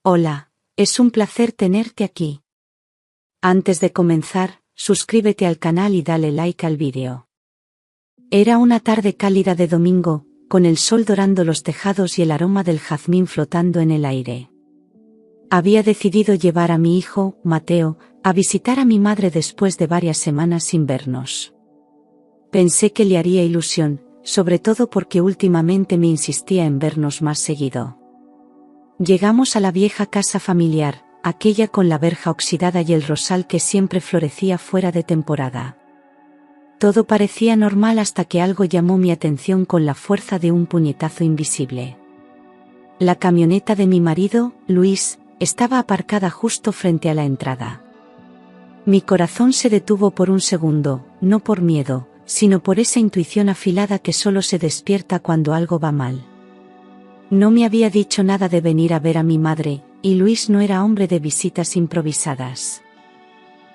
Hola, es un placer tenerte aquí. Antes de comenzar, suscríbete al canal y dale like al vídeo. Era una tarde cálida de domingo, con el sol dorando los tejados y el aroma del jazmín flotando en el aire. Había decidido llevar a mi hijo, Mateo, a visitar a mi madre después de varias semanas sin vernos. Pensé que le haría ilusión, sobre todo porque últimamente me insistía en vernos más seguido. Llegamos a la vieja casa familiar, aquella con la verja oxidada y el rosal que siempre florecía fuera de temporada. Todo parecía normal hasta que algo llamó mi atención con la fuerza de un puñetazo invisible. La camioneta de mi marido, Luis, estaba aparcada justo frente a la entrada. Mi corazón se detuvo por un segundo, no por miedo, sino por esa intuición afilada que solo se despierta cuando algo va mal. No me había dicho nada de venir a ver a mi madre, y Luis no era hombre de visitas improvisadas.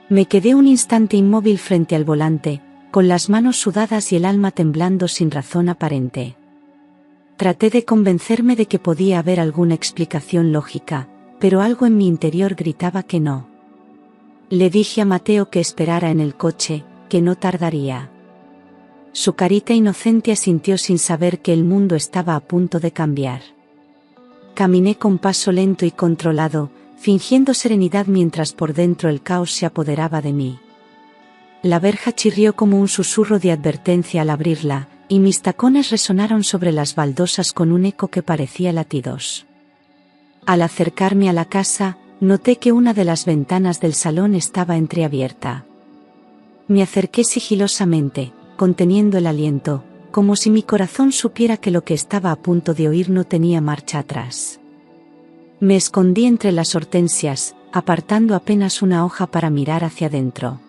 Me quedé un instante inmóvil frente al volante, con las manos sudadas y el alma temblando sin razón aparente. Traté de convencerme de que podía haber alguna explicación lógica, pero algo en mi interior gritaba que no. Le dije a Mateo que esperara en el coche, que no tardaría. Su carita inocente asintió sin saber que el mundo estaba a punto de cambiar. Caminé con paso lento y controlado, fingiendo serenidad mientras por dentro el caos se apoderaba de mí. La verja chirrió como un susurro de advertencia al abrirla, y mis tacones resonaron sobre las baldosas con un eco que parecía latidos. Al acercarme a la casa, noté que una de las ventanas del salón estaba entreabierta. Me acerqué sigilosamente, conteniendo el aliento, como si mi corazón supiera que lo que estaba a punto de oír no tenía marcha atrás. Me escondí entre las hortensias, apartando apenas una hoja para mirar hacia adentro.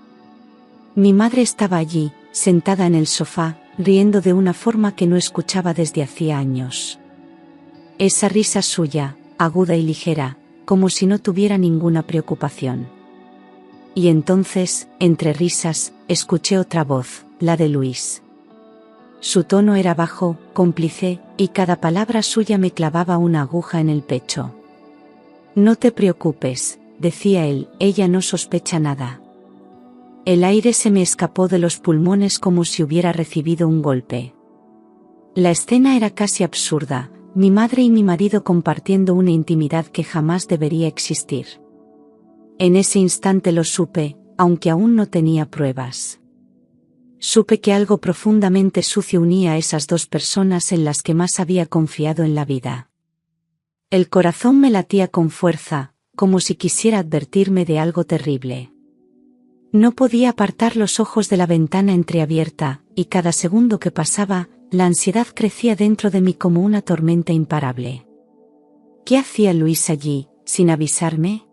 Mi madre estaba allí, sentada en el sofá, riendo de una forma que no escuchaba desde hacía años. Esa risa suya, aguda y ligera, como si no tuviera ninguna preocupación. Y entonces, entre risas, escuché otra voz, la de Luis. Su tono era bajo, cómplice, y cada palabra suya me clavaba una aguja en el pecho. No te preocupes, decía él, ella no sospecha nada. El aire se me escapó de los pulmones como si hubiera recibido un golpe. La escena era casi absurda, mi madre y mi marido compartiendo una intimidad que jamás debería existir. En ese instante lo supe, aunque aún no tenía pruebas. Supe que algo profundamente sucio unía a esas dos personas en las que más había confiado en la vida. El corazón me latía con fuerza, como si quisiera advertirme de algo terrible. No podía apartar los ojos de la ventana entreabierta, y cada segundo que pasaba, la ansiedad crecía dentro de mí como una tormenta imparable. ¿Qué hacía Luis allí, sin avisarme?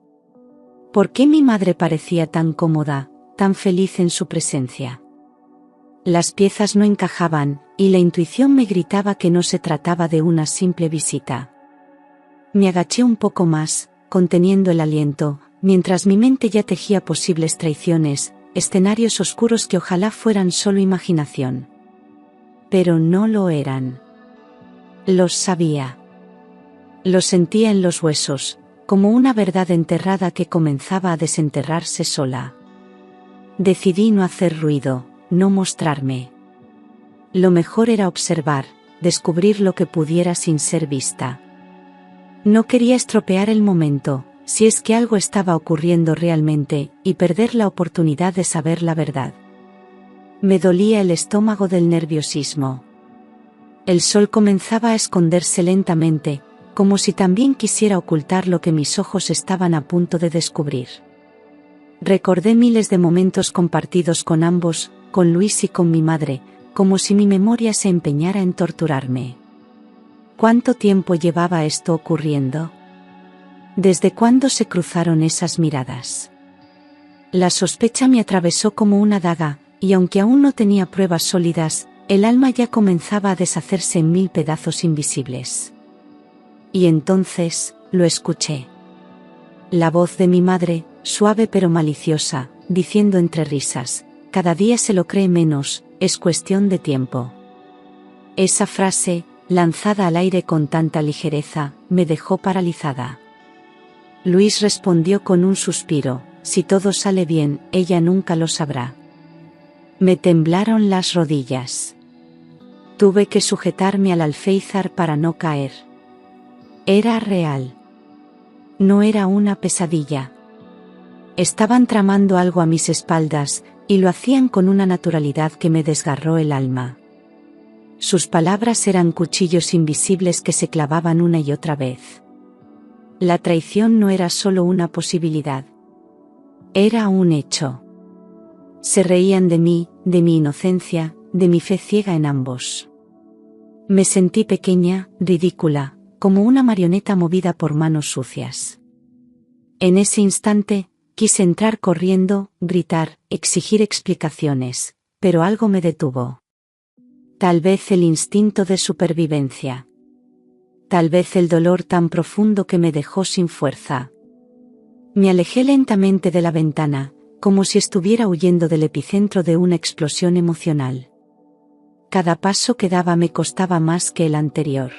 ¿Por qué mi madre parecía tan cómoda, tan feliz en su presencia? Las piezas no encajaban, y la intuición me gritaba que no se trataba de una simple visita. Me agaché un poco más, conteniendo el aliento, mientras mi mente ya tejía posibles traiciones, escenarios oscuros que ojalá fueran solo imaginación. Pero no lo eran. Los sabía. Los sentía en los huesos, como una verdad enterrada que comenzaba a desenterrarse sola. Decidí no hacer ruido, no mostrarme. Lo mejor era observar, descubrir lo que pudiera sin ser vista. No quería estropear el momento, si es que algo estaba ocurriendo realmente, y perder la oportunidad de saber la verdad. Me dolía el estómago del nerviosismo. El sol comenzaba a esconderse lentamente, como si también quisiera ocultar lo que mis ojos estaban a punto de descubrir. Recordé miles de momentos compartidos con ambos, con Luis y con mi madre, como si mi memoria se empeñara en torturarme. ¿Cuánto tiempo llevaba esto ocurriendo? ¿Desde cuándo se cruzaron esas miradas? La sospecha me atravesó como una daga, y aunque aún no tenía pruebas sólidas, el alma ya comenzaba a deshacerse en mil pedazos invisibles. Y entonces, lo escuché. La voz de mi madre, suave pero maliciosa, diciendo entre risas, cada día se lo cree menos, es cuestión de tiempo. Esa frase, lanzada al aire con tanta ligereza, me dejó paralizada. Luis respondió con un suspiro: si todo sale bien, ella nunca lo sabrá. Me temblaron las rodillas. Tuve que sujetarme al alféizar para no caer. Era real. No era una pesadilla. Estaban tramando algo a mis espaldas, y lo hacían con una naturalidad que me desgarró el alma. Sus palabras eran cuchillos invisibles que se clavaban una y otra vez. La traición no era solo una posibilidad. Era un hecho. Se reían de mí, de mi inocencia, de mi fe ciega en ambos. Me sentí pequeña, ridícula, como una marioneta movida por manos sucias. En ese instante, quise entrar corriendo, gritar, exigir explicaciones, pero algo me detuvo. Tal vez el instinto de supervivencia. Tal vez el dolor tan profundo que me dejó sin fuerza. Me alejé lentamente de la ventana, como si estuviera huyendo del epicentro de una explosión emocional. Cada paso que daba me costaba más que el anterior.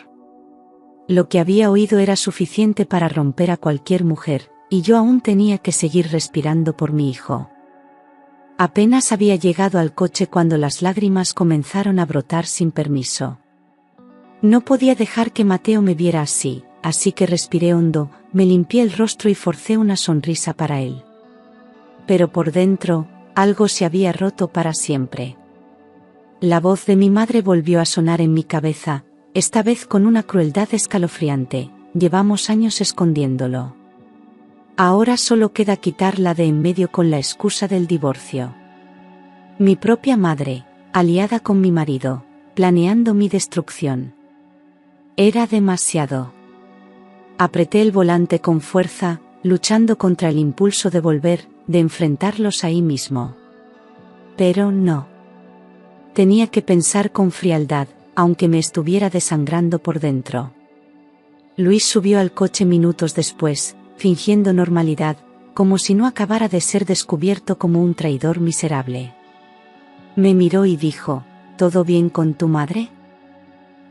Lo que había oído era suficiente para romper a cualquier mujer, y yo aún tenía que seguir respirando por mi hijo. Apenas había llegado al coche cuando las lágrimas comenzaron a brotar sin permiso. No podía dejar que Mateo me viera así que respiré hondo, me limpié el rostro y forcé una sonrisa para él. Pero por dentro, algo se había roto para siempre. La voz de mi madre volvió a sonar en mi cabeza, esta vez con una crueldad escalofriante: llevamos años escondiéndolo. Ahora solo queda quitarla de en medio con la excusa del divorcio. Mi propia madre, aliada con mi marido, planeando mi destrucción. Era demasiado. Apreté el volante con fuerza, luchando contra el impulso de volver, de enfrentarlos ahí mismo. Pero no. Tenía que pensar con frialdad, aunque me estuviera desangrando por dentro. Luis subió al coche minutos después, fingiendo normalidad, como si no acabara de ser descubierto como un traidor miserable. Me miró y dijo: ¿todo bien con tu madre?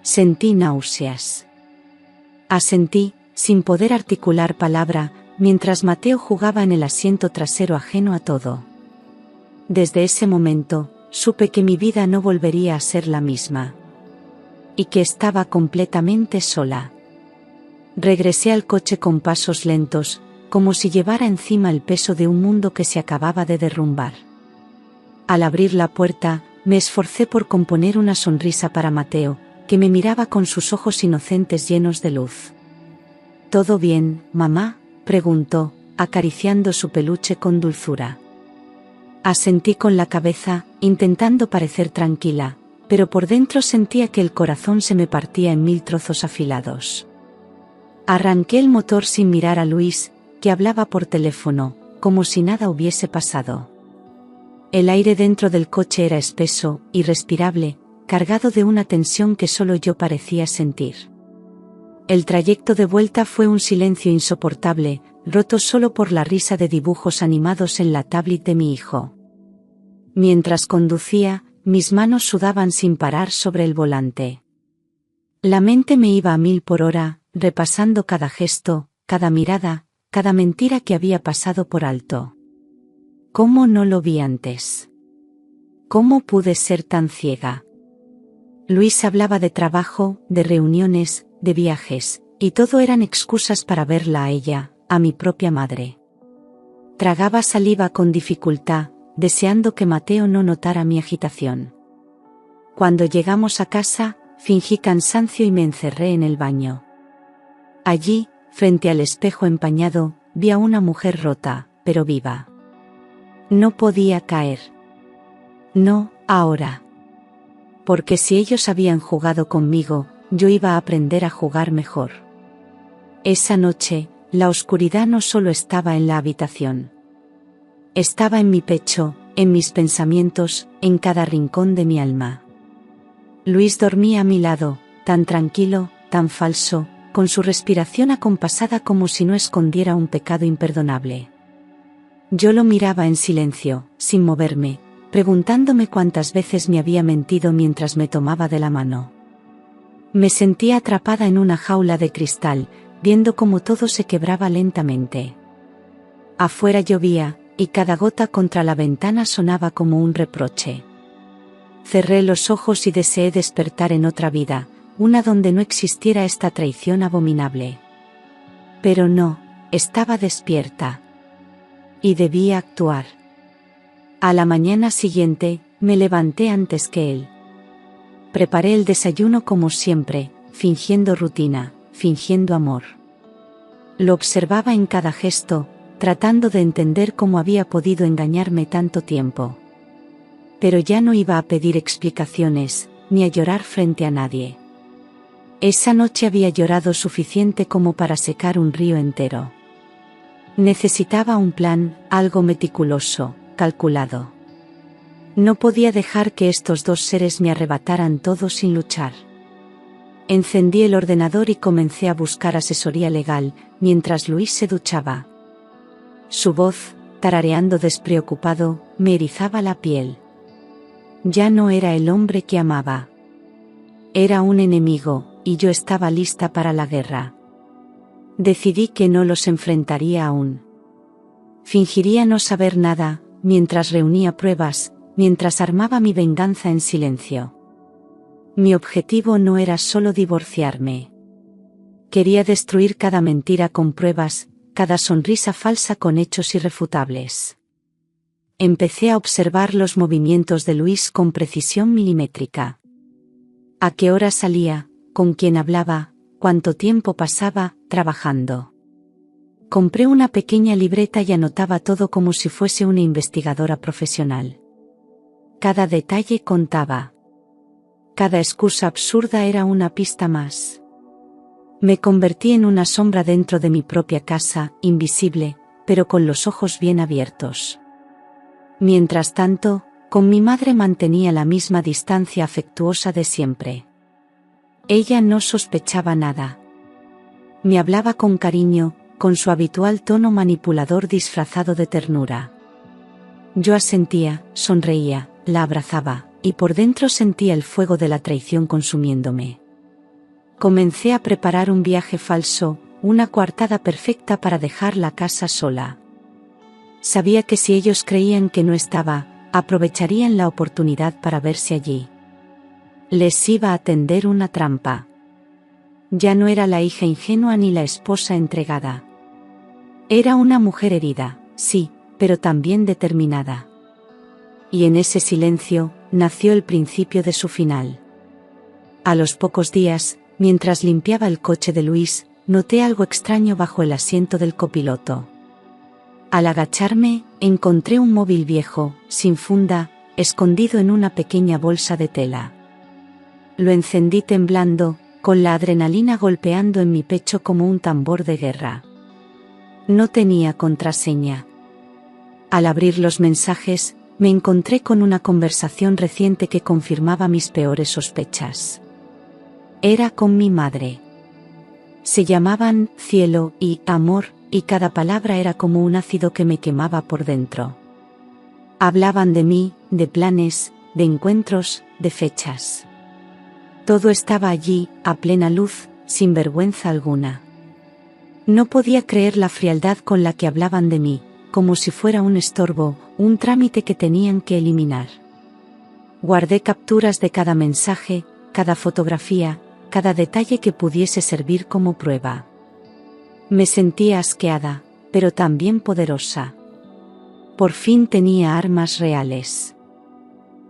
Sentí náuseas. Asentí, sin poder articular palabra, mientras Mateo jugaba en el asiento trasero ajeno a todo. Desde ese momento, supe que mi vida no volvería a ser la misma. Y que estaba completamente sola. Regresé al coche con pasos lentos, como si llevara encima el peso de un mundo que se acababa de derrumbar. Al abrir la puerta, me esforcé por componer una sonrisa para Mateo, que me miraba con sus ojos inocentes llenos de luz. ¿Todo bien, mamá?, preguntó, acariciando su peluche con dulzura. Asentí con la cabeza, intentando parecer tranquila, pero por dentro sentía que el corazón se me partía en 1000 trozos afilados. Arranqué el motor sin mirar a Luis, que hablaba por teléfono, como si nada hubiese pasado. El aire dentro del coche era espeso, irrespirable, cargado de una tensión que solo yo parecía sentir. El trayecto de vuelta fue un silencio insoportable, roto solo por la risa de dibujos animados en la tablet de mi hijo. Mientras conducía, mis manos sudaban sin parar sobre el volante. La mente me iba a 1000 por hora, repasando cada gesto, cada mirada, cada mentira que había pasado por alto. ¿Cómo no lo vi antes? ¿Cómo pude ser tan ciega? Luis hablaba de trabajo, de reuniones, de viajes, y todo eran excusas para verla a ella, a mi propia madre. Tragaba saliva con dificultad, deseando que Mateo no notara mi agitación. Cuando llegamos a casa, fingí cansancio y me encerré en el baño. Allí, frente al espejo empañado, vi a una mujer rota, pero viva. No podía caer. No, ahora. Porque si ellos habían jugado conmigo, yo iba a aprender a jugar mejor. Esa noche, la oscuridad no solo estaba en la habitación. Estaba en mi pecho, en mis pensamientos, en cada rincón de mi alma. Luis dormía a mi lado, tan tranquilo, tan falso, con su respiración acompasada como si no escondiera un pecado imperdonable. Yo lo miraba en silencio, sin moverme, preguntándome cuántas veces me había mentido mientras me tomaba de la mano. Me sentía atrapada en una jaula de cristal, viendo cómo todo se quebraba lentamente. Afuera llovía, y cada gota contra la ventana sonaba como un reproche. Cerré los ojos y deseé despertar en otra vida, una donde no existiera esta traición abominable. Pero no, estaba despierta. Y debía actuar. A la mañana siguiente, me levanté antes que él. Preparé el desayuno como siempre, fingiendo rutina, fingiendo amor. Lo observaba en cada gesto, tratando de entender cómo había podido engañarme tanto tiempo. Pero ya no iba a pedir explicaciones, ni a llorar frente a nadie. Esa noche había llorado suficiente como para secar un río entero. Necesitaba un plan, algo meticuloso, calculado. No podía dejar que estos dos seres me arrebataran todo sin luchar. Encendí el ordenador y comencé a buscar asesoría legal, mientras Luis se duchaba. Su voz, tarareando despreocupado, me erizaba la piel. Ya no era el hombre que amaba. Era un enemigo, y yo estaba lista para la guerra. Decidí que no los enfrentaría aún. Fingiría no saber nada, mientras reunía pruebas, mientras armaba mi venganza en silencio. Mi objetivo no era solo divorciarme. Quería destruir cada mentira con pruebas, cada sonrisa falsa con hechos irrefutables. Empecé a observar los movimientos de Luis con precisión milimétrica. ¿A qué hora salía? ¿Con quién hablaba? ¿Cuánto tiempo pasaba trabajando? Compré una pequeña libreta y anotaba todo como si fuese una investigadora profesional. Cada detalle contaba. Cada excusa absurda era una pista más. Me convertí en una sombra dentro de mi propia casa, invisible, pero con los ojos bien abiertos. Mientras tanto, con mi madre mantenía la misma distancia afectuosa de siempre. Ella no sospechaba nada. Me hablaba con cariño, con su habitual tono manipulador disfrazado de ternura. Yo asentía, sonreía, la abrazaba, y por dentro sentía el fuego de la traición consumiéndome. Comencé a preparar un viaje falso, una coartada perfecta para dejar la casa sola. Sabía que si ellos creían que no estaba, aprovecharían la oportunidad para verse allí. Les iba a tender una trampa. Ya no era la hija ingenua ni la esposa entregada. Era una mujer herida, sí, pero también determinada. Y en ese silencio, nació el principio de su final. A los pocos días, mientras limpiaba el coche de Luis, noté algo extraño bajo el asiento del copiloto. Al agacharme, encontré un móvil viejo, sin funda, escondido en una pequeña bolsa de tela. Lo encendí temblando, con la adrenalina golpeando en mi pecho como un tambor de guerra. No tenía contraseña. Al abrir los mensajes, me encontré con una conversación reciente que confirmaba mis peores sospechas. Era con mi madre. Se llamaban cielo y amor, y cada palabra era como un ácido que me quemaba por dentro. Hablaban de mí, de planes, de encuentros, de fechas. Todo estaba allí, a plena luz, sin vergüenza alguna. No podía creer la frialdad con la que hablaban de mí, como si fuera un estorbo, un trámite que tenían que eliminar. Guardé capturas de cada mensaje, cada fotografía, cada detalle que pudiese servir como prueba. Me sentía asqueada, pero también poderosa. Por fin tenía armas reales.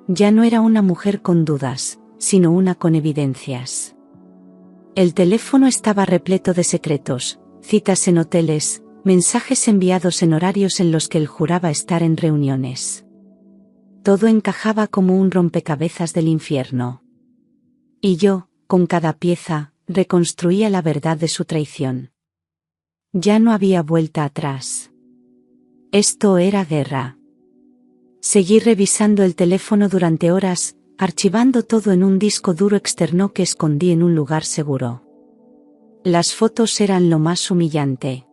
Ya no era una mujer con dudas, sino una con evidencias. El teléfono estaba repleto de secretos, citas en hoteles, mensajes enviados en horarios en los que él juraba estar en reuniones. Todo encajaba como un rompecabezas del infierno. Y yo, con cada pieza, reconstruía la verdad de su traición. Ya no había vuelta atrás. Esto era guerra. Seguí revisando el teléfono durante horas, archivando todo en un disco duro externo que escondí en un lugar seguro. Las fotos eran lo más humillante.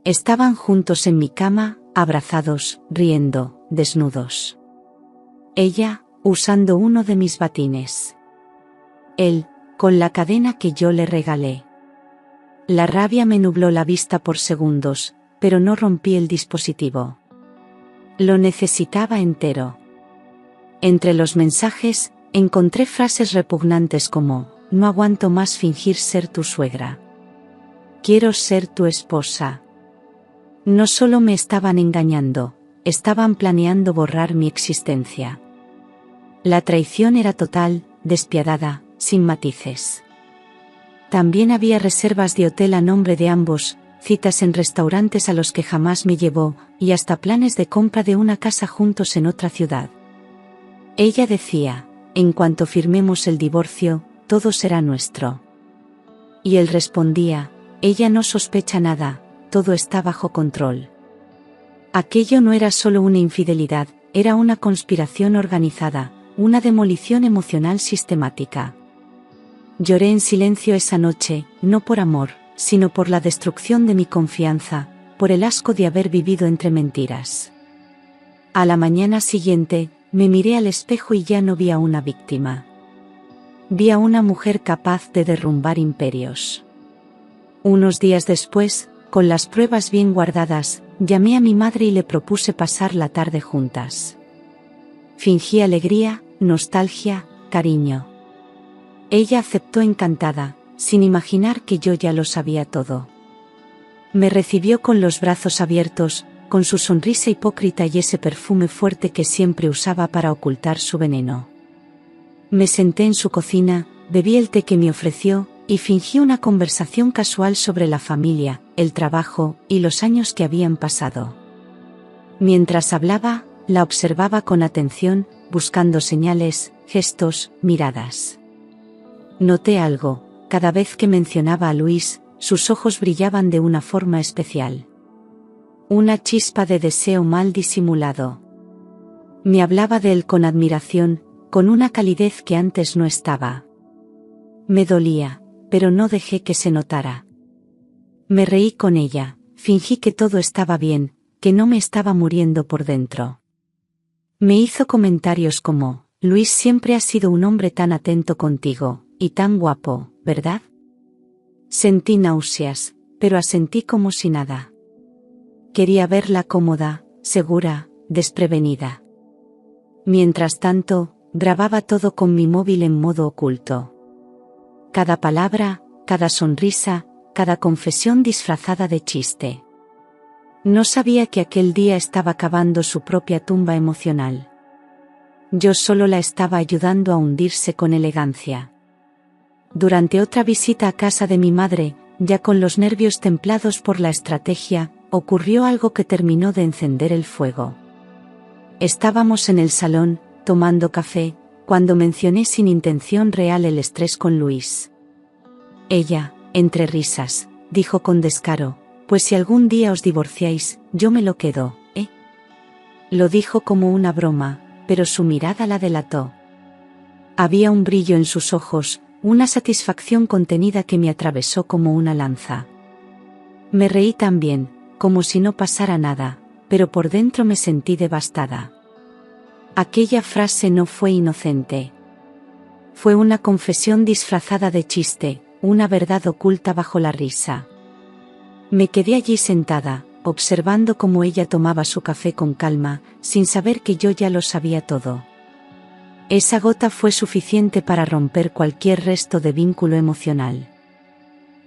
Estaban juntos en mi cama, abrazados, riendo, desnudos. Ella, usando uno de mis batines. Él, con la cadena que yo le regalé. La rabia me nubló la vista por segundos, pero no rompí el dispositivo. Lo necesitaba entero. Entre los mensajes, encontré frases repugnantes como: no aguanto más fingir ser tu suegra. Quiero ser tu esposa. No solo me estaban engañando, estaban planeando borrar mi existencia. La traición era total, despiadada, sin matices. También había reservas de hotel a nombre de ambos, citas en restaurantes a los que jamás me llevó, y hasta planes de compra de una casa juntos en otra ciudad. Ella decía: en cuanto firmemos el divorcio, todo será nuestro. Y él respondía: ella no sospecha nada, todo está bajo control. Aquello no era solo una infidelidad, era una conspiración organizada, una demolición emocional sistemática. Lloré en silencio esa noche, no por amor, sino por la destrucción de mi confianza, por el asco de haber vivido entre mentiras. A la mañana siguiente, me miré al espejo y ya no vi a una víctima. Vi a una mujer capaz de derrumbar imperios. Unos días después, con las pruebas bien guardadas, llamé a mi madre y le propuse pasar la tarde juntas. Fingí alegría, nostalgia, cariño. Ella aceptó encantada, sin imaginar que yo ya lo sabía todo. Me recibió con los brazos abiertos, con su sonrisa hipócrita y ese perfume fuerte que siempre usaba para ocultar su veneno. Me senté en su cocina, bebí el té que me ofreció, y fingí una conversación casual sobre la familia, el trabajo, y los años que habían pasado. Mientras hablaba, la observaba con atención, buscando señales, gestos, miradas. Noté algo: cada vez que mencionaba a Luis, sus ojos brillaban de una forma especial. Una chispa de deseo mal disimulado. Me hablaba de él con admiración, con una calidez que antes no estaba. Me dolía, pero no dejé que se notara. Me reí con ella, fingí que todo estaba bien, que no me estaba muriendo por dentro. Me hizo comentarios como: Luis siempre ha sido un hombre tan atento contigo, y tan guapo, ¿verdad? Sentí náuseas, pero asentí como si nada. Quería verla cómoda, segura, desprevenida. Mientras tanto, grababa todo con mi móvil en modo oculto. Cada palabra, cada sonrisa, cada confesión disfrazada de chiste. No sabía que aquel día estaba cavando su propia tumba emocional. Yo solo la estaba ayudando a hundirse con elegancia. Durante otra visita a casa de mi madre, ya con los nervios templados por la estrategia, ocurrió algo que terminó de encender el fuego. Estábamos en el salón, tomando café, cuando mencioné sin intención real el estrés con Luis. Ella, entre risas, dijo con descaro: pues si algún día os divorciáis, yo me lo quedo, ¿eh? Lo dijo como una broma, pero su mirada la delató. Había un brillo en sus ojos, una satisfacción contenida que me atravesó como una lanza. Me reí también, como si no pasara nada, pero por dentro me sentí devastada. Aquella frase no fue inocente. Fue una confesión disfrazada de chiste, una verdad oculta bajo la risa. Me quedé allí sentada, observando cómo ella tomaba su café con calma, sin saber que yo ya lo sabía todo. Esa gota fue suficiente para romper cualquier resto de vínculo emocional.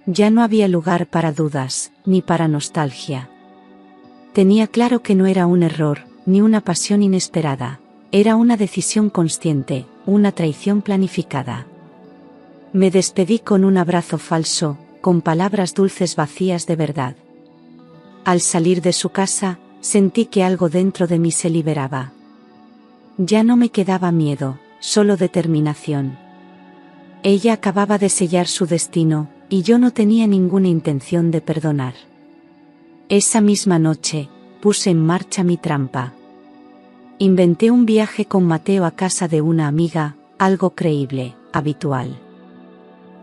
Ya no había lugar para dudas, ni para nostalgia. Tenía claro que no era un error, ni una pasión inesperada. Era una decisión consciente, una traición planificada. Me despedí con un abrazo falso, con palabras dulces vacías de verdad. Al salir de su casa, sentí que algo dentro de mí se liberaba. Ya no me quedaba miedo, solo determinación. Ella acababa de sellar su destino, y yo no tenía ninguna intención de perdonar. Esa misma noche, puse en marcha mi trampa. Inventé un viaje con Mateo a casa de una amiga, algo creíble, habitual.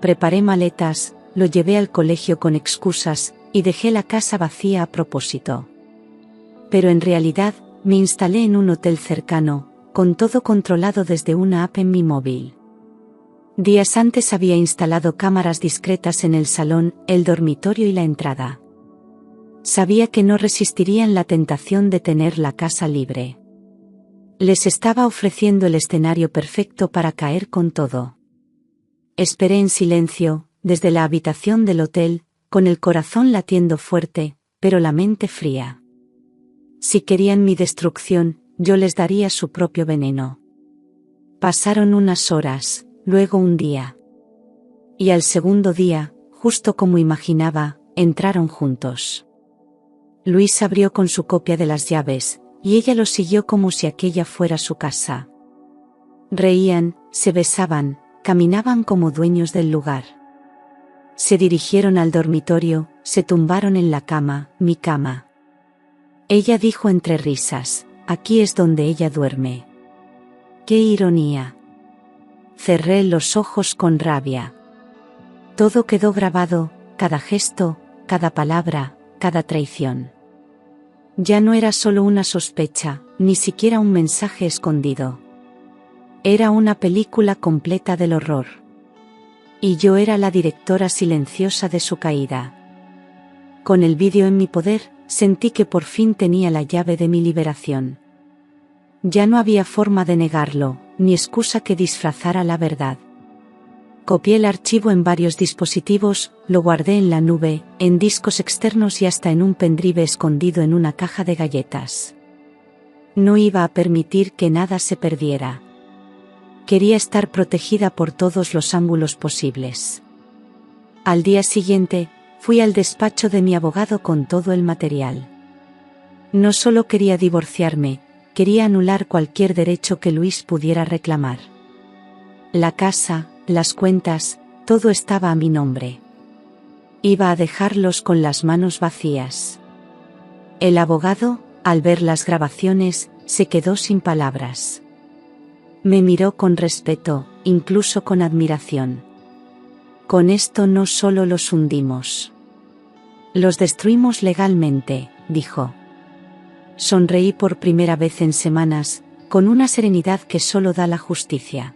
Preparé maletas, lo llevé al colegio con excusas, y dejé la casa vacía a propósito. Pero en realidad, me instalé en un hotel cercano, con todo controlado desde una app en mi móvil. Días antes había instalado cámaras discretas en el salón, el dormitorio y la entrada. Sabía que no resistirían la tentación de tener la casa libre. Les estaba ofreciendo el escenario perfecto para caer con todo. Esperé en silencio, desde la habitación del hotel, con el corazón latiendo fuerte, pero la mente fría. Si querían mi destrucción, yo les daría su propio veneno. Pasaron unas horas, luego un día. Y al segundo día, justo como imaginaba, entraron juntos. Luis abrió con su copia de las llaves, y ella lo siguió como si aquella fuera su casa. Reían, se besaban, caminaban como dueños del lugar. Se dirigieron al dormitorio, se tumbaron en la cama, mi cama. Ella dijo entre risas, aquí es donde ella duerme. ¡Qué ironía! Cerré los ojos con rabia. Todo quedó grabado, cada gesto, cada palabra, cada traición. Ya no era solo una sospecha, ni siquiera un mensaje escondido. Era una película completa del horror. Y yo era la directora silenciosa de su caída. Con el vídeo en mi poder, sentí que por fin tenía la llave de mi liberación. Ya no había forma de negarlo, ni excusa que disfrazara la verdad. Copié el archivo en varios dispositivos, lo guardé en la nube, en discos externos y hasta en un pendrive escondido en una caja de galletas. No iba a permitir que nada se perdiera. Quería estar protegida por todos los ángulos posibles. Al día siguiente, fui al despacho de mi abogado con todo el material. No solo quería divorciarme, quería anular cualquier derecho que Luis pudiera reclamar. La casa, las cuentas, todo estaba a mi nombre. Iba a dejarlos con las manos vacías. El abogado, al ver las grabaciones, se quedó sin palabras. Me miró con respeto, incluso con admiración. Con esto no solo los hundimos. Los destruimos legalmente, dijo. Sonreí por primera vez en semanas, con una serenidad que solo da la justicia.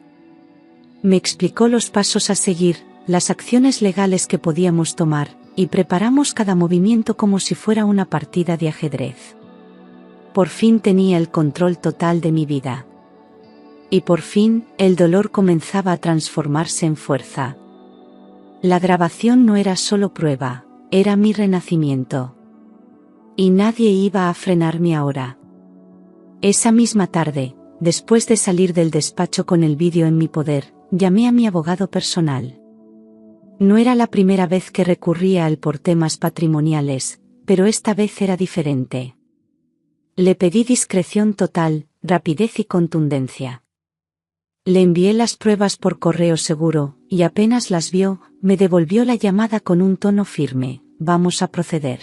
Me explicó los pasos a seguir, las acciones legales que podíamos tomar, y preparamos cada movimiento como si fuera una partida de ajedrez. Por fin tenía el control total de mi vida. Y por fin, el dolor comenzaba a transformarse en fuerza. La grabación no era solo prueba, era mi renacimiento. Y nadie iba a frenarme ahora. Esa misma tarde, después de salir del despacho con el vídeo en mi poder, llamé a mi abogado personal. No era la primera vez que recurría a él por temas patrimoniales, pero esta vez era diferente. Le pedí discreción total, rapidez y contundencia. Le envié las pruebas por correo seguro, y apenas las vio, me devolvió la llamada con un tono firme: vamos a proceder.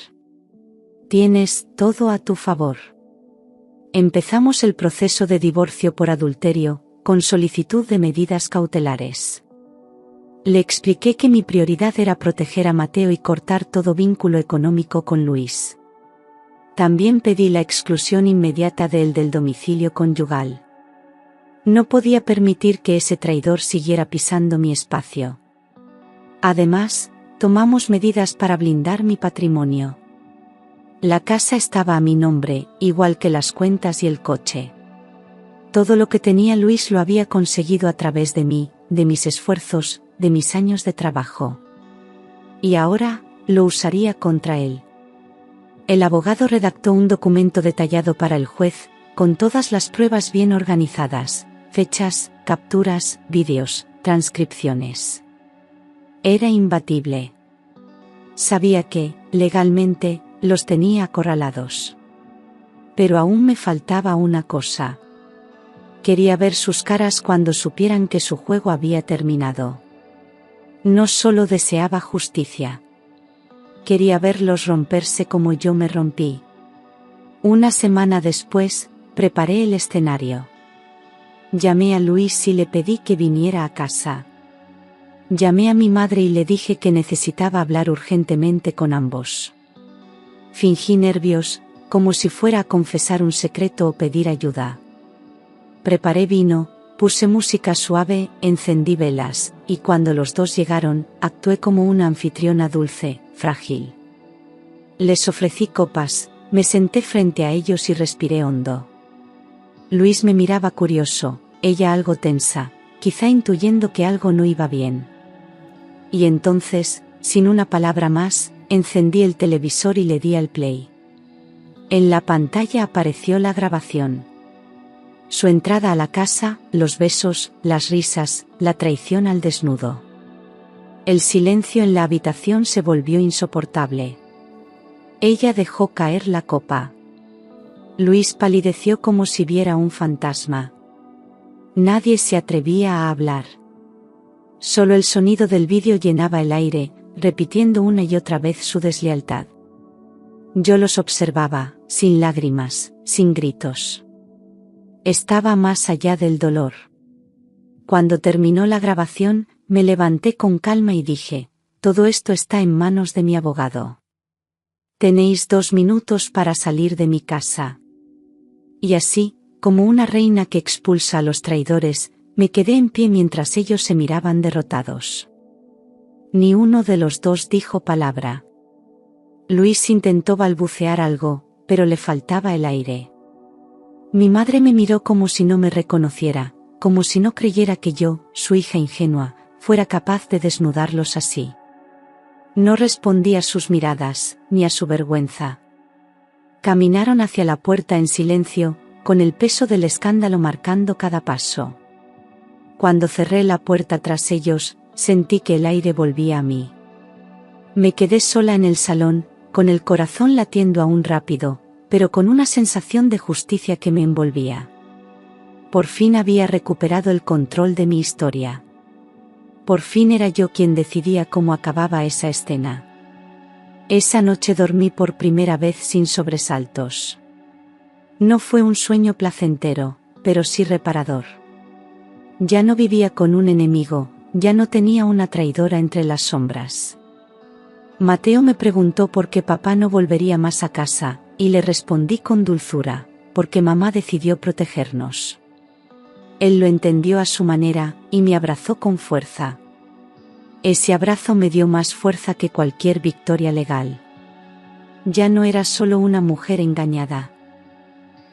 Tienes todo a tu favor. Empezamos el proceso de divorcio por adulterio, con solicitud de medidas cautelares. Le expliqué que mi prioridad era proteger a Mateo y cortar todo vínculo económico con Luis. También pedí la exclusión inmediata de él del domicilio conyugal. No podía permitir que ese traidor siguiera pisando mi espacio. Además, tomamos medidas para blindar mi patrimonio. La casa estaba a mi nombre, igual que las cuentas y el coche. Todo lo que tenía Luis lo había conseguido a través de mí, de mis esfuerzos, de mis años de trabajo. Y ahora, lo usaría contra él. El abogado redactó un documento detallado para el juez, con todas las pruebas bien organizadas, fechas, capturas, vídeos, transcripciones. Era imbatible. Sabía que, legalmente, los tenía acorralados. Pero aún me faltaba una cosa. Quería ver sus caras cuando supieran que su juego había terminado. No solo deseaba justicia. Quería verlos romperse como yo me rompí. Una semana después, preparé el escenario. Llamé a Luis y le pedí que viniera a casa. Llamé a mi madre y le dije que necesitaba hablar urgentemente con ambos. Fingí nervios, como si fuera a confesar un secreto o pedir ayuda. Preparé vino, puse música suave, encendí velas, y cuando los dos llegaron, actué como una anfitriona dulce, frágil. Les ofrecí copas, me senté frente a ellos y respiré hondo. Luis me miraba curioso, ella algo tensa, quizá intuyendo que algo no iba bien. Y entonces, sin una palabra más, encendí el televisor y le di al play. En la pantalla apareció la grabación. Su entrada a la casa, los besos, las risas, la traición al desnudo. El silencio en la habitación se volvió insoportable. Ella dejó caer la copa. Luis palideció como si viera un fantasma. Nadie se atrevía a hablar. Solo el sonido del vídeo llenaba el aire, repitiendo una y otra vez su deslealtad. Yo los observaba, sin lágrimas, sin gritos. Estaba más allá del dolor. Cuando terminó la grabación, me levanté con calma y dije, todo esto está en manos de mi abogado. Tenéis 2 minutos para salir de mi casa. Y así, como una reina que expulsa a los traidores, me quedé en pie mientras ellos se miraban derrotados. Ni uno de los dos dijo palabra. Luis intentó balbucear algo, pero le faltaba el aire. Mi madre me miró como si no me reconociera, como si no creyera que yo, su hija ingenua, fuera capaz de desnudarlos así. No respondí a sus miradas, ni a su vergüenza. Caminaron hacia la puerta en silencio, con el peso del escándalo marcando cada paso. Cuando cerré la puerta tras ellos, sentí que el aire volvía a mí. Me quedé sola en el salón, con el corazón latiendo aún rápido, pero con una sensación de justicia que me envolvía. Por fin había recuperado el control de mi historia. Por fin era yo quien decidía cómo acababa esa escena. Esa noche dormí por primera vez sin sobresaltos. No fue un sueño placentero, pero sí reparador. Ya no vivía con un enemigo, ya no tenía una traidora entre las sombras. Mateo me preguntó por qué papá no volvería más a casa, y le respondí con dulzura, porque mamá decidió protegernos. Él lo entendió a su manera, y me abrazó con fuerza. Ese abrazo me dio más fuerza que cualquier victoria legal. Ya no era solo una mujer engañada.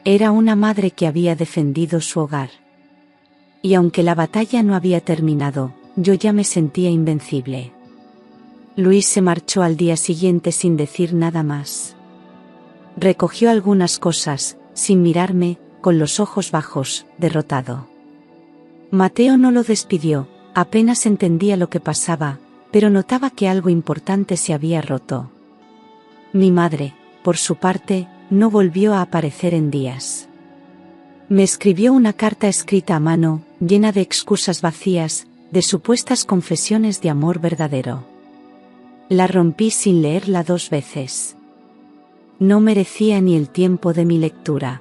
Era una madre que había defendido su hogar. Y aunque la batalla no había terminado, yo ya me sentía invencible. Luis se marchó al día siguiente sin decir nada más. Recogió algunas cosas, sin mirarme, con los ojos bajos, derrotado. Mateo no lo despidió, apenas entendía lo que pasaba, pero notaba que algo importante se había roto. Mi madre, por su parte, no volvió a aparecer en días. Me escribió una carta escrita a mano, llena de excusas vacías, de supuestas confesiones de amor verdadero. La rompí sin leerla 2 veces. No merecía ni el tiempo de mi lectura.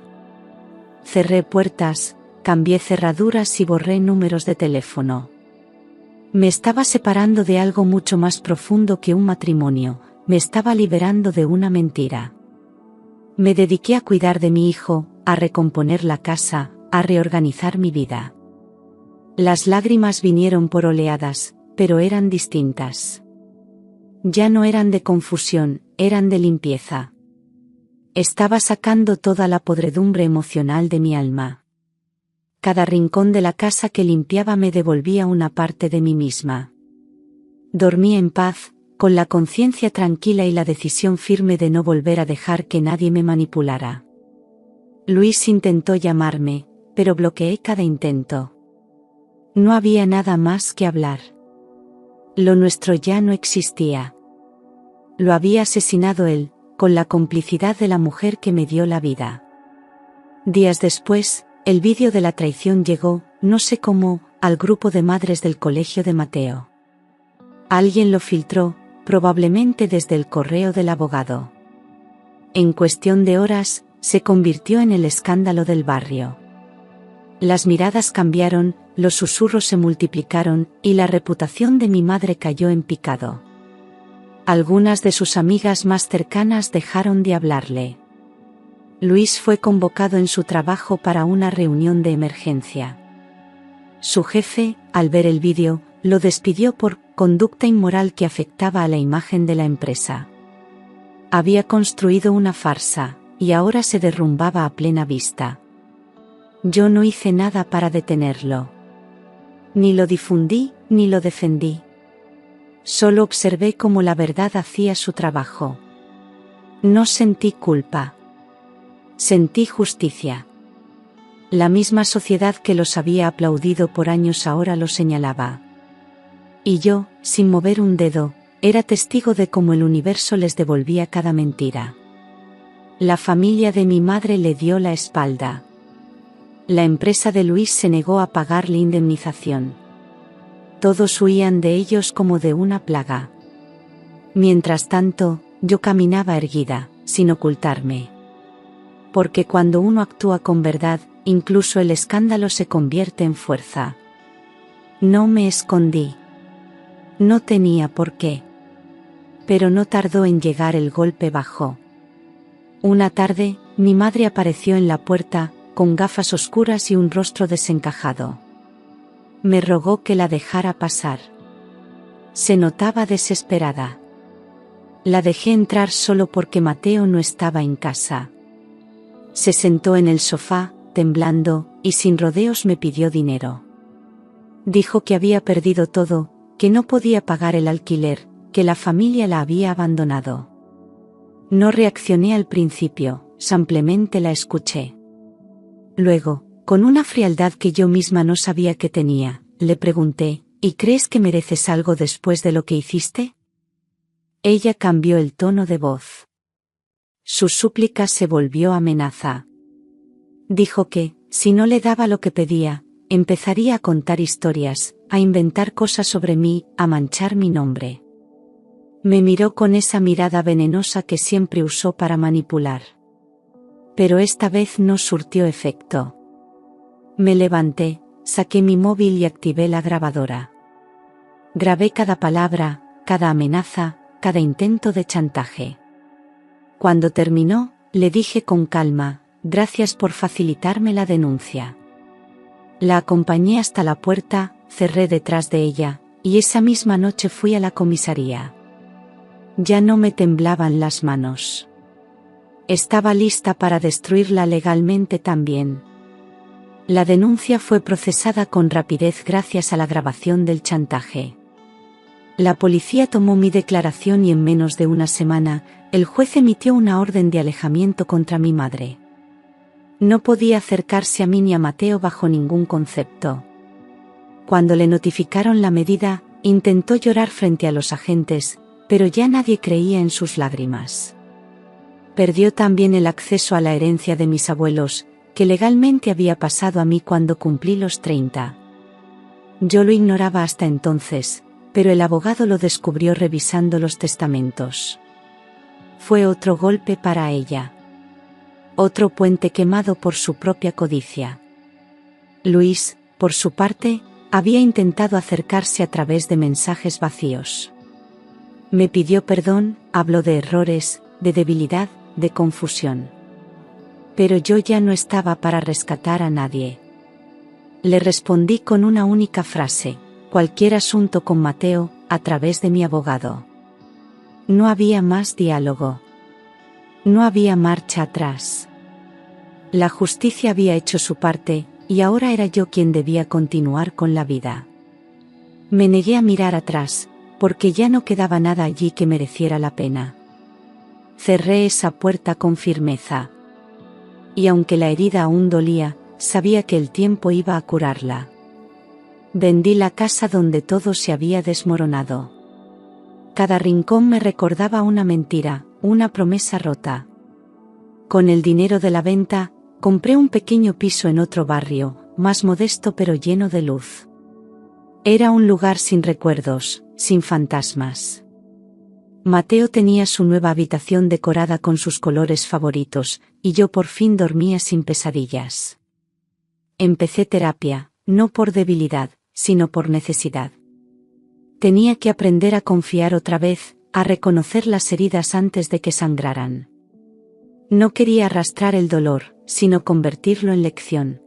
Cerré puertas, cambié cerraduras y borré números de teléfono. Me estaba separando de algo mucho más profundo que un matrimonio, me estaba liberando de una mentira. Me dediqué a cuidar de mi hijo, a recomponer la casa, a reorganizar mi vida. Las lágrimas vinieron por oleadas, pero eran distintas. Ya no eran de confusión, eran de limpieza. Estaba sacando toda la podredumbre emocional de mi alma. Cada rincón de la casa que limpiaba me devolvía una parte de mí misma. Dormí en paz, con la conciencia tranquila y la decisión firme de no volver a dejar que nadie me manipulara. Luis intentó llamarme, pero bloqueé cada intento. No había nada más que hablar. Lo nuestro ya no existía. Lo había asesinado él, con la complicidad de la mujer que me dio la vida. Días después, el vídeo de la traición llegó, no sé cómo, al grupo de madres del colegio de Mateo. Alguien lo filtró, probablemente desde el correo del abogado. En cuestión de horas, se convirtió en el escándalo del barrio. Las miradas cambiaron, los susurros se multiplicaron, y la reputación de mi madre cayó en picado. Algunas de sus amigas más cercanas dejaron de hablarle. Luis fue convocado en su trabajo para una reunión de emergencia. Su jefe, al ver el vídeo, Lo despidió por conducta inmoral que afectaba a la imagen de la empresa. Había construido una farsa, y ahora se derrumbaba a plena vista. Yo no hice nada para detenerlo. Ni lo difundí, ni lo defendí. Solo observé cómo la verdad hacía su trabajo. No sentí culpa. Sentí justicia. La misma sociedad que los había aplaudido por años ahora lo señalaba. Y yo, sin mover un dedo, era testigo de cómo el universo les devolvía cada mentira. La familia de mi madre le dio la espalda. La empresa de Luis se negó a pagarle indemnización. Todos huían de ellos como de una plaga. Mientras tanto, yo caminaba erguida, sin ocultarme. Porque cuando uno actúa con verdad, incluso el escándalo se convierte en fuerza. No me escondí. No tenía por qué. Pero no tardó en llegar el golpe bajo. Una tarde, mi madre apareció en la puerta, con gafas oscuras y un rostro desencajado. Me rogó que la dejara pasar. Se notaba desesperada. La dejé entrar solo porque Mateo no estaba en casa. Se sentó en el sofá, temblando, y sin rodeos me pidió dinero. Dijo que había perdido todo, que no podía pagar el alquiler, que la familia la había abandonado. No reaccioné al principio, simplemente la escuché. Luego, con una frialdad que yo misma no sabía que tenía, le pregunté, ¿y crees que mereces algo después de lo que hiciste? Ella cambió el tono de voz. Su súplica se volvió amenaza. Dijo que, si no le daba lo que pedía, empezaría a contar historias, a inventar cosas sobre mí, a manchar mi nombre. Me miró con esa mirada venenosa que siempre usó para manipular. Pero esta vez no surtió efecto. Me levanté, saqué mi móvil y activé la grabadora. Grabé cada palabra, cada amenaza, cada intento de chantaje. Cuando terminó, le dije con calma, gracias por facilitarme la denuncia. La acompañé hasta la puerta, cerré detrás de ella, y esa misma noche fui a la comisaría. Ya no me temblaban las manos. Estaba lista para destruirla legalmente también. La denuncia fue procesada con rapidez gracias a la grabación del chantaje. La policía tomó mi declaración y en menos de una semana, el juez emitió una orden de alejamiento contra mi madre. No podía acercarse a mí ni a Mateo bajo ningún concepto. Cuando le notificaron la medida, intentó llorar frente a los agentes, pero ya nadie creía en sus lágrimas. Perdió también el acceso a la herencia de mis abuelos, que legalmente había pasado a mí cuando cumplí los 30. Yo lo ignoraba hasta entonces, pero el abogado lo descubrió revisando los testamentos. Fue otro golpe para ella. Otro puente quemado por su propia codicia. Luis, por su parte, había intentado acercarse a través de mensajes vacíos. Me pidió perdón, habló de errores, de debilidad, de confusión. Pero yo ya no estaba para rescatar a nadie. Le respondí con una única frase, cualquier asunto con Mateo, a través de mi abogado. No había más diálogo. No había marcha atrás. La justicia había hecho su parte, y ahora era yo quien debía continuar con la vida. Me negué a mirar atrás, porque ya no quedaba nada allí que mereciera la pena. Cerré esa puerta con firmeza. Y aunque la herida aún dolía, sabía que el tiempo iba a curarla. Vendí la casa donde todo se había desmoronado. Cada rincón me recordaba una mentira, una promesa rota. Con el dinero de la venta, compré un pequeño piso en otro barrio, más modesto pero lleno de luz. Era un lugar sin recuerdos, sin fantasmas. Mateo tenía su nueva habitación decorada con sus colores favoritos, y yo por fin dormía sin pesadillas. Empecé terapia, no por debilidad, sino por necesidad. Tenía que aprender a confiar otra vez, a reconocer las heridas antes de que sangraran. No quería arrastrar el dolor, sino convertirlo en lección.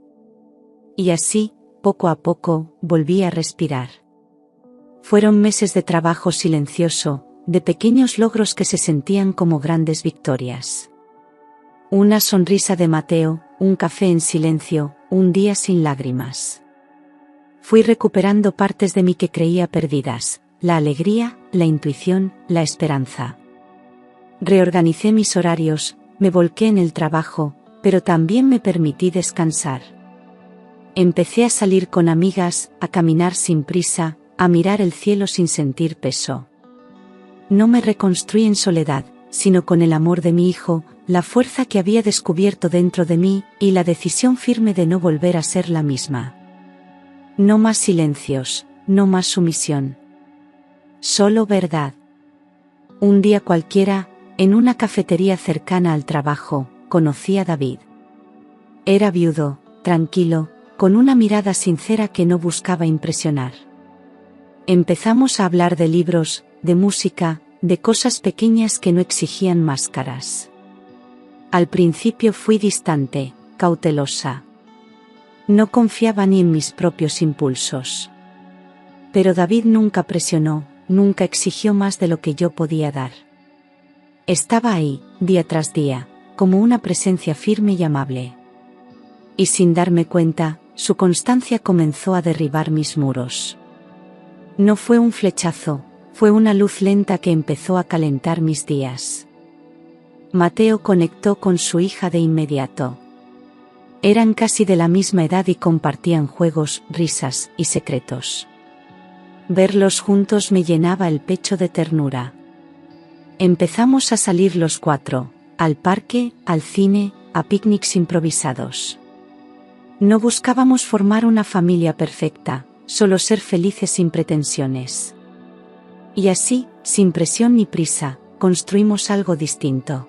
Y así, poco a poco, volví a respirar. Fueron meses de trabajo silencioso, de pequeños logros que se sentían como grandes victorias. Una sonrisa de Mateo, un café en silencio, un día sin lágrimas. Fui recuperando partes de mí que creía perdidas, la alegría, la intuición, la esperanza. Reorganicé mis horarios, me volqué en el trabajo, pero también me permití descansar. Empecé a salir con amigas, a caminar sin prisa, a mirar el cielo sin sentir peso. No me reconstruí en soledad, sino con el amor de mi hijo, la fuerza que había descubierto dentro de mí, y la decisión firme de no volver a ser la misma. No más silencios, no más sumisión. Solo verdad. Un día cualquiera, en una cafetería cercana al trabajo, conocí a David. Era viudo, tranquilo, con una mirada sincera que no buscaba impresionar. Empezamos a hablar de libros, de música, de cosas pequeñas que no exigían máscaras. Al principio fui distante, cautelosa. No confiaba ni en mis propios impulsos. Pero David nunca presionó, nunca exigió más de lo que yo podía dar. Estaba ahí, día tras día, como una presencia firme y amable. Y sin darme cuenta, su constancia comenzó a derribar mis muros. No fue un flechazo, fue una luz lenta que empezó a calentar mis días. Mateo conectó con su hija de inmediato. Eran casi de la misma edad y compartían juegos, risas y secretos. Verlos juntos me llenaba el pecho de ternura. Empezamos a salir los cuatro, al parque, al cine, a picnics improvisados. No buscábamos formar una familia perfecta, solo ser felices sin pretensiones. Y así, sin presión ni prisa, construimos algo distinto.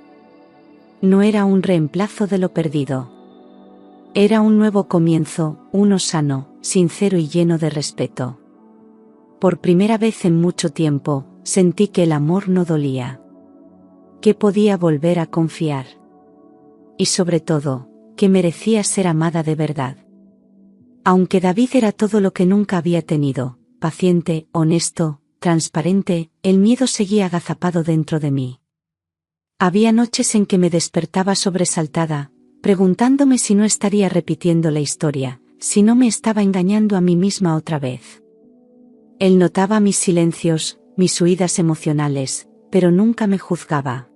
No era un reemplazo de lo perdido. Era un nuevo comienzo, uno sano, sincero y lleno de respeto. Por primera vez en mucho tiempo, sentí que el amor no dolía. Que podía volver a confiar. Y sobre todo, que merecía ser amada de verdad. Aunque David era todo lo que nunca había tenido, paciente, honesto, transparente, el miedo seguía agazapado dentro de mí. Había noches en que me despertaba sobresaltada, preguntándome si no estaría repitiendo la historia, si no me estaba engañando a mí misma otra vez. Él notaba mis silencios, mis huidas emocionales, pero nunca me juzgaba.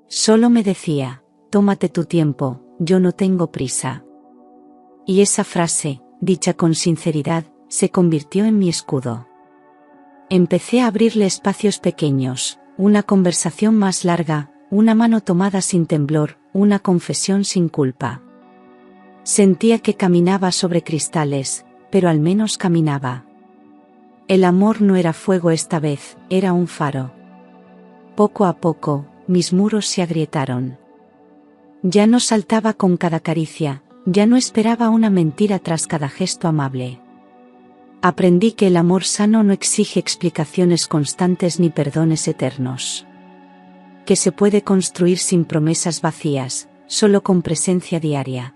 Solo me decía, tómate tu tiempo, yo no tengo prisa. Y esa frase, dicha con sinceridad, se convirtió en mi escudo. Empecé a abrirle espacios pequeños, una conversación más larga, una mano tomada sin temblor, una confesión sin culpa. Sentía que caminaba sobre cristales, pero al menos caminaba. El amor no era fuego esta vez, era un faro. Poco a poco, mis muros se agrietaron. Ya no saltaba con cada caricia, ya no esperaba una mentira tras cada gesto amable. Aprendí que el amor sano no exige explicaciones constantes ni perdones eternos. Que se puede construir sin promesas vacías, solo con presencia diaria.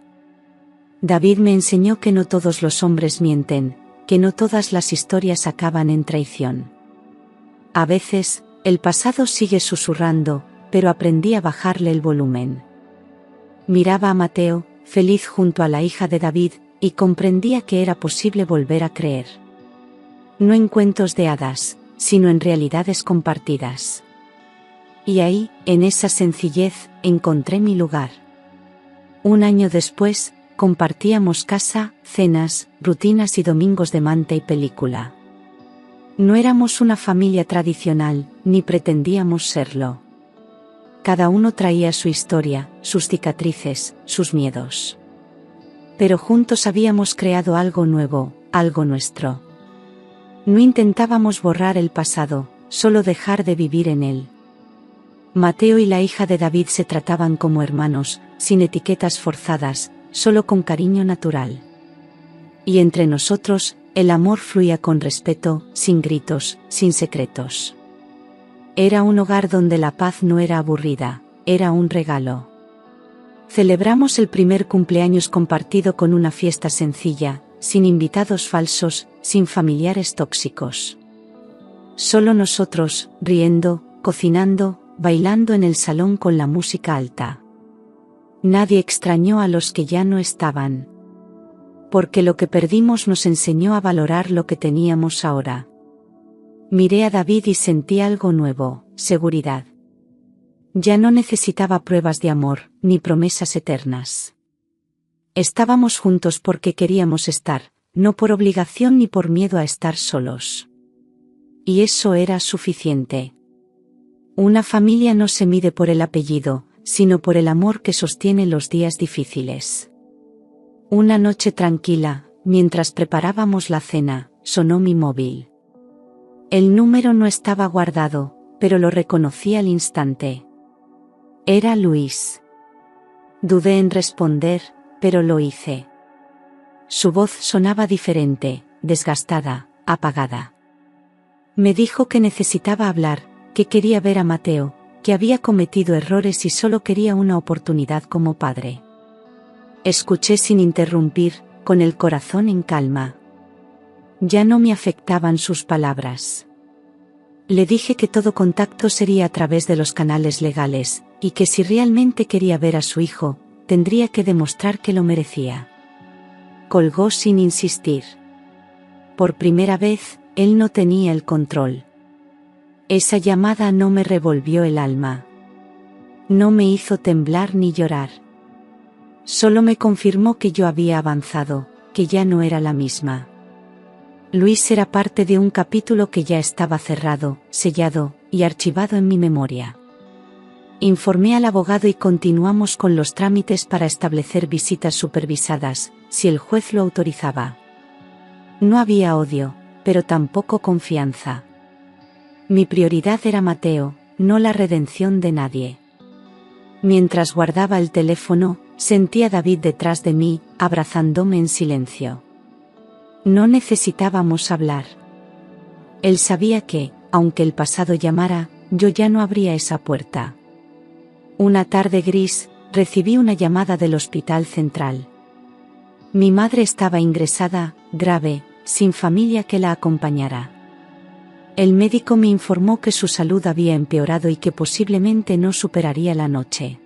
David me enseñó que no todos los hombres mienten, que no todas las historias acaban en traición. A veces, el pasado sigue susurrando, pero aprendí a bajarle el volumen. Miraba a Mateo, feliz junto a la hija de David, y comprendía que era posible volver a creer. No en cuentos de hadas, sino en realidades compartidas. Y ahí, en esa sencillez, encontré mi lugar. Un año después, compartíamos casa, cenas, rutinas y domingos de manta y película. No éramos una familia tradicional, ni pretendíamos serlo. Cada uno traía su historia, sus cicatrices, sus miedos. Pero juntos habíamos creado algo nuevo, algo nuestro. No intentábamos borrar el pasado, solo dejar de vivir en él. Mateo y la hija de David se trataban como hermanos, sin etiquetas forzadas, solo con cariño natural. Y entre nosotros, el amor fluía con respeto, sin gritos, sin secretos. Era un hogar donde la paz no era aburrida, era un regalo. Celebramos el primer cumpleaños compartido con una fiesta sencilla, sin invitados falsos, sin familiares tóxicos. Solo nosotros, riendo, cocinando, bailando en el salón con la música alta. Nadie extrañó a los que ya no estaban. Porque lo que perdimos nos enseñó a valorar lo que teníamos ahora. Miré a David y sentí algo nuevo, seguridad. Ya no necesitaba pruebas de amor, ni promesas eternas. Estábamos juntos porque queríamos estar, no por obligación ni por miedo a estar solos. Y eso era suficiente. Una familia no se mide por el apellido, sino por el amor que sostiene los días difíciles. Una noche tranquila, mientras preparábamos la cena, sonó mi móvil. El número no estaba guardado, pero lo reconocí al instante. Era Luis. Dudé en responder, pero lo hice. Su voz sonaba diferente, desgastada, apagada. Me dijo que necesitaba hablar, que quería ver a Mateo, que había cometido errores y solo quería una oportunidad como padre. Escuché sin interrumpir, con el corazón en calma. Ya no me afectaban sus palabras. Le dije que todo contacto sería a través de los canales legales, y que si realmente quería ver a su hijo, tendría que demostrar que lo merecía. Colgó sin insistir. Por primera vez, él no tenía el control. Esa llamada no me revolvió el alma. No me hizo temblar ni llorar. Solo me confirmó que yo había avanzado, que ya no era la misma. Luis era parte de un capítulo que ya estaba cerrado, sellado y archivado en mi memoria. Informé al abogado y continuamos con los trámites para establecer visitas supervisadas, si el juez lo autorizaba. No había odio, pero tampoco confianza. Mi prioridad era Mateo, no la redención de nadie. Mientras guardaba el teléfono, sentí a David detrás de mí, abrazándome en silencio. No necesitábamos hablar. Él sabía que, aunque el pasado llamara, yo ya no abría esa puerta. Una tarde gris, recibí una llamada del Hospital Central. Mi madre estaba ingresada, grave, sin familia que la acompañara. El médico me informó que su salud había empeorado y que posiblemente no superaría la noche.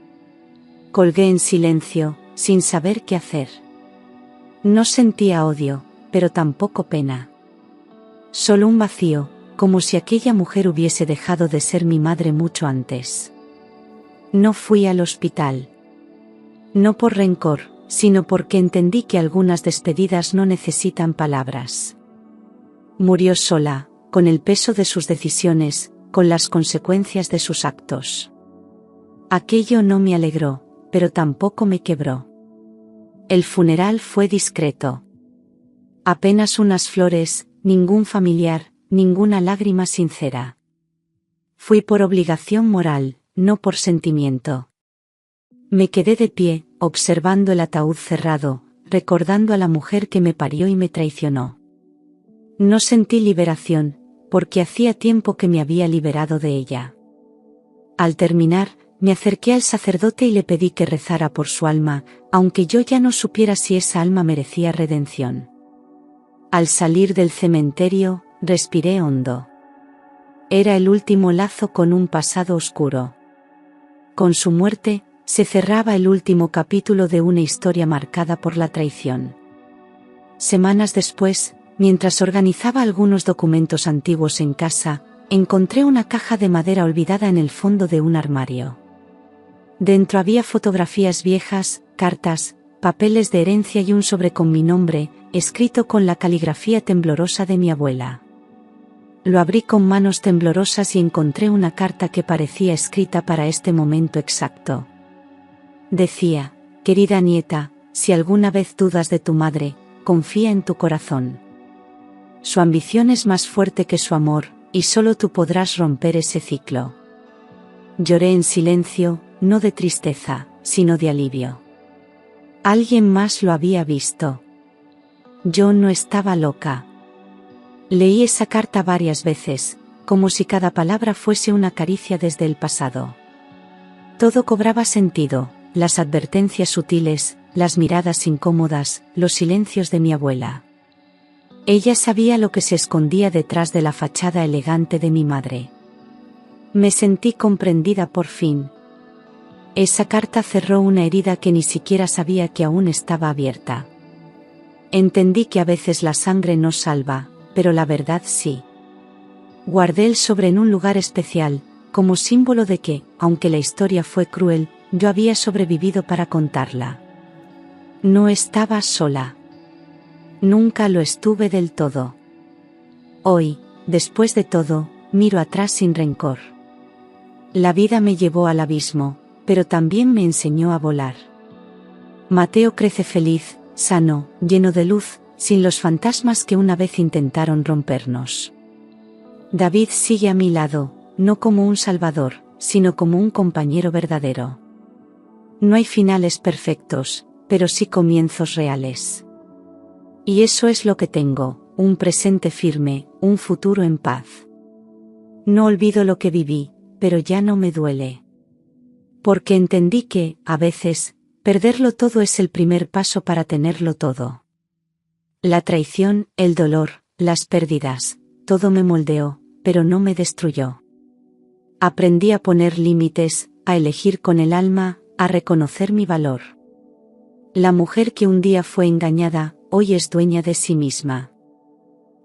Colgué en silencio, sin saber qué hacer. No sentía odio, pero tampoco pena. Solo un vacío, como si aquella mujer hubiese dejado de ser mi madre mucho antes. No fui al hospital. No por rencor, sino porque entendí que algunas despedidas no necesitan palabras. Murió sola, con el peso de sus decisiones, con las consecuencias de sus actos. Aquello no me alegró, pero tampoco me quebró. El funeral fue discreto. Apenas unas flores, ningún familiar, ninguna lágrima sincera. Fui por obligación moral, no por sentimiento. Me quedé de pie, observando el ataúd cerrado, recordando a la mujer que me parió y me traicionó. No sentí liberación, porque hacía tiempo que me había liberado de ella. Al terminar, me acerqué al sacerdote y le pedí que rezara por su alma, aunque yo ya no supiera si esa alma merecía redención. Al salir del cementerio, respiré hondo. Era el último lazo con un pasado oscuro. Con su muerte, se cerraba el último capítulo de una historia marcada por la traición. Semanas después, mientras organizaba algunos documentos antiguos en casa, encontré una caja de madera olvidada en el fondo de un armario. Dentro había fotografías viejas, cartas, papeles de herencia y un sobre con mi nombre, escrito con la caligrafía temblorosa de mi abuela. Lo abrí con manos temblorosas y encontré una carta que parecía escrita para este momento exacto. Decía: querida nieta, si alguna vez dudas de tu madre, confía en tu corazón. Su ambición es más fuerte que su amor, y solo tú podrás romper ese ciclo. Lloré en silencio, no de tristeza, sino de alivio. Alguien más lo había visto. Yo no estaba loca. Leí esa carta varias veces, como si cada palabra fuese una caricia desde el pasado. Todo cobraba sentido, las advertencias sutiles, las miradas incómodas, los silencios de mi abuela. Ella sabía lo que se escondía detrás de la fachada elegante de mi madre. Me sentí comprendida por fin. Esa carta cerró una herida que ni siquiera sabía que aún estaba abierta. Entendí que a veces la sangre no salva, pero la verdad sí. Guardé el sobre en un lugar especial, como símbolo de que, aunque la historia fue cruel, yo había sobrevivido para contarla. No estaba sola. Nunca lo estuve del todo. Hoy, después de todo, miro atrás sin rencor. La vida me llevó al abismo, pero también me enseñó a volar. Mateo crece feliz, sano, lleno de luz, sin los fantasmas que una vez intentaron rompernos. David sigue a mi lado, no como un salvador, sino como un compañero verdadero. No hay finales perfectos, pero sí comienzos reales. Y eso es lo que tengo, un presente firme, un futuro en paz. No olvido lo que viví, pero ya no me duele. Porque entendí que, a veces, perderlo todo es el primer paso para tenerlo todo. La traición, el dolor, las pérdidas, todo me moldeó, pero no me destruyó. Aprendí a poner límites, a elegir con el alma, a reconocer mi valor. La mujer que un día fue engañada, hoy es dueña de sí misma.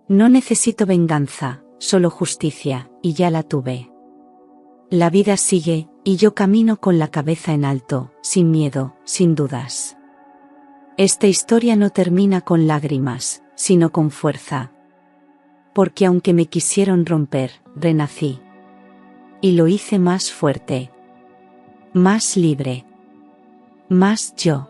No necesito venganza, solo justicia, y ya la tuve. La vida sigue, y yo camino con la cabeza en alto, sin miedo, sin dudas. Esta historia no termina con lágrimas, sino con fuerza. Porque aunque me quisieron romper, renací. Y lo hice más fuerte. Más libre. Más yo.